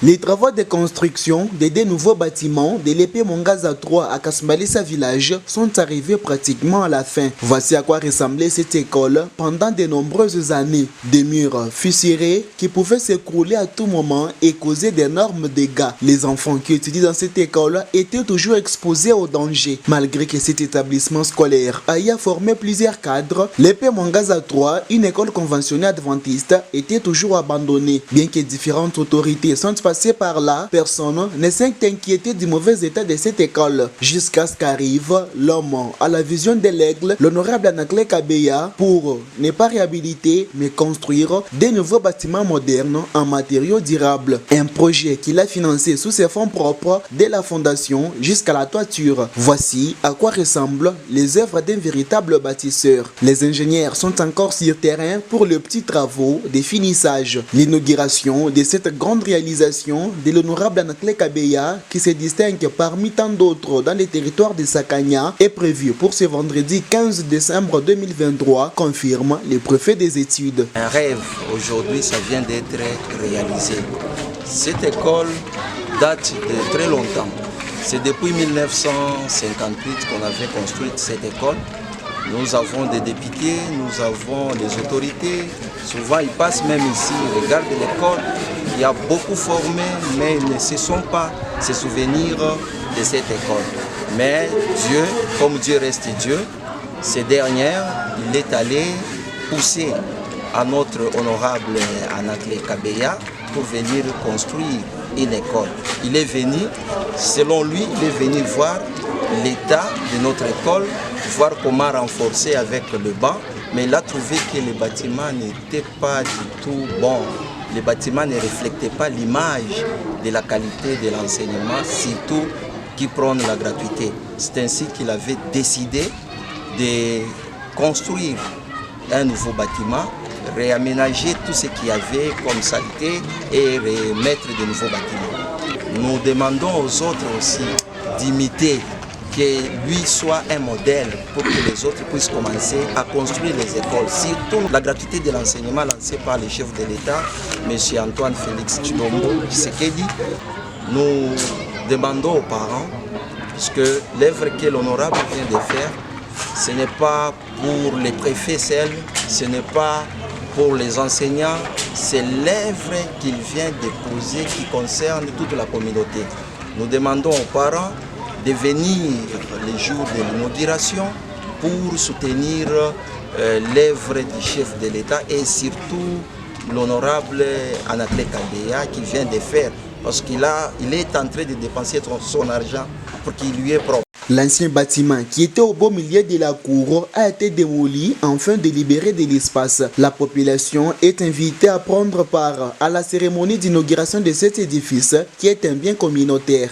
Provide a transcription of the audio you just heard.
Les travaux de construction des deux nouveaux bâtiments de l'épée Mongaza 3 à Kasmalisa village sont arrivés pratiquement à la fin. Voici à quoi ressemblait cette école pendant de nombreuses années. Des murs fissurés qui pouvaient s'écrouler à tout moment et causer d'énormes dégâts. Les enfants qui étudient dans cette école étaient toujours exposés au danger. Malgré que cet établissement scolaire ait formé plusieurs cadres, l'épée Mongaza 3, une école conventionnelle adventiste, était toujours abandonnée. Bien que différentes autorités sont passées par là, personne ne s'est inquiété du mauvais état de cette école. Jusqu'à ce qu'arrive l'homme à la vision de l'aigle, l'honorable Anaklé Kabeya, pour ne pas réhabiliter mais construire des nouveaux bâtiments modernes en matériaux durables. Un projet qu'il a financé sous ses fonds propres dès la fondation jusqu'à la toiture. Voici à quoi ressemblent les œuvres d'un véritable bâtisseur. Les ingénieurs sont encore sur terrain pour les petits travaux de finissage. L'inauguration de cette grande réalisation de l'honorable Anaklé Kabeya, qui se distingue parmi tant d'autres dans les territoires de Sakanya, est prévue pour ce vendredi 15 décembre 2023, confirme le préfet des études. Un rêve, aujourd'hui, ça vient d'être réalisé. Cette école date de très longtemps. C'est depuis 1958 qu'on avait construit cette école. Nous avons des députés, nous avons des autorités. Souvent, ils passent même ici, ils regardent l'école. Il y a beaucoup formé, mais ils ne se sont pas se souvenir de cette école. Mais Dieu, comme Dieu reste Dieu, ces dernières, il est allé pousser à notre honorable Anaklé Kabeya pour venir construire une école. Il est venu, selon lui, il est venu voir l'état de notre école, voir comment renforcer avec le banc, mais il a trouvé que les bâtiments n'étaient pas du tout bons. Les bâtiments ne reflétaient pas l'image de la qualité de l'enseignement, surtout qui prône la gratuité. C'est ainsi qu'il avait décidé de construire un nouveau bâtiment, réaménager tout ce qu'il y avait comme saleté et remettre de nouveaux bâtiments. Nous demandons aux autres aussi d'imiter, que lui soit un modèle pour que les autres puissent commencer à construire les écoles. Surtout la gratuité de l'enseignement lancée par le chef de l'État, M. Antoine Félix Tshilombo Tshisekedi. Nous demandons aux parents, puisque l'œuvre que l'honorable vient de faire, ce n'est pas pour les préfets seuls, ce n'est pas pour les enseignants, c'est l'œuvre qu'il vient de poser qui concerne toute la communauté. Nous demandons aux parents de venir les jours de l'inauguration pour soutenir l'œuvre du chef de l'État et surtout l'honorable Anaklé Kabeya qui vient de faire, parce qu'il est en train de dépenser son argent pour qu'il lui est propre. L'ancien bâtiment qui était au beau milieu de la cour a été démoli afin de libérer de l'espace. La population est invitée à prendre part à la cérémonie d'inauguration de cet édifice qui est un bien communautaire.